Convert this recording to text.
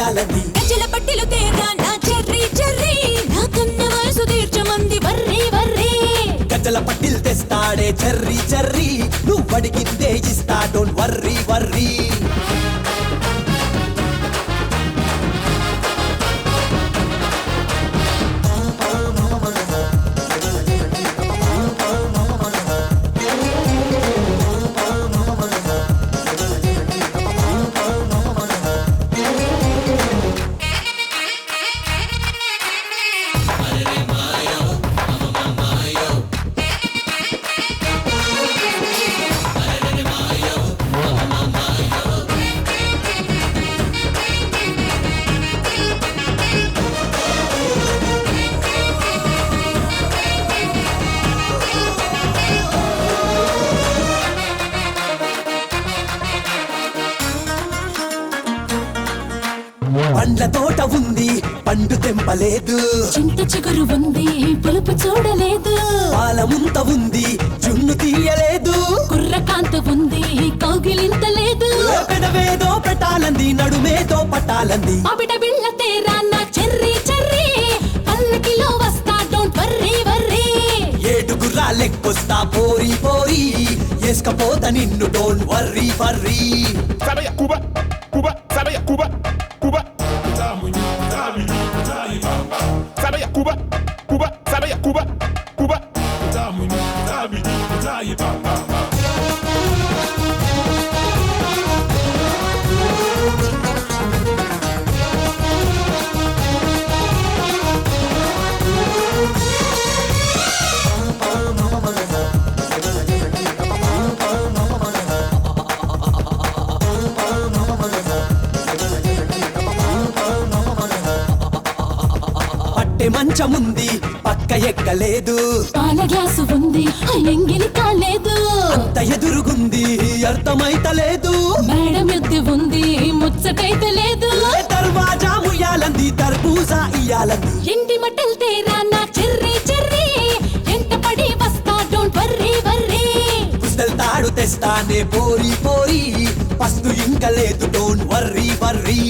ఉయ్యాలంది గజల పట్టిలు తేరా నా cherry cherry నా కన్న వయసు తీర్చమంది వర్రీ వర్రీ గజల పట్టిల్ తెస్తాడే చెర్రీ చెర్రీ నువ్వడిగిందే ఇస్తా డోంట్ వర్రీ వర్రీ పండ్ల తోట ఉంది పండు తెంపలేదు చింత చిగురు ఉంది పులుపు చూడలేదు పాల ముంత ఉంది జున్ను తీయలేదు కుర్రకాంత ఉంది కౌగిలింత లేదు పెదవేదో పెట్టాలంది నడుమేదో పట్టాలంది అబిడ బిళ్ళ తేరా నా చెర్రీ చెర్రీ పల్లకిలో వస్తా డోంట్ వర్రీ వర్రీ ఏడుగుర్రా లెక్కొస్తా పోరి పోరి ఏసుకపోత నిన్ను don't worry worry Sabe Cuba, Cuba, sabe Cuba, Cuba. Sabe Cuba, Cuba, sabe Cuba, Cuba. పట్టె మంచముంది పక్క ఎక్కలేదు పాల గ్లాసు ఉంది ఎంగిలి కాలేదు అంత ఎదురుగుంది అర్థమైతలేదు మేడం ఎద్దు ఉంది ముచ్చటైతే లేదు దర్వాజా ముయ్యాలంది తర్బూజా ఇయ్యాలంది ఎండి మటల్ తేరా నా చెర్రీ చెర్రీ ఎంట పడి వస్తా డోంట్ వర్రీ వర్రీ పుస్తల్ తాడు తెస్తానే పోరి పోరి పస్తు ఇంక లేదు డోంట్ వర్రీ వర్రీ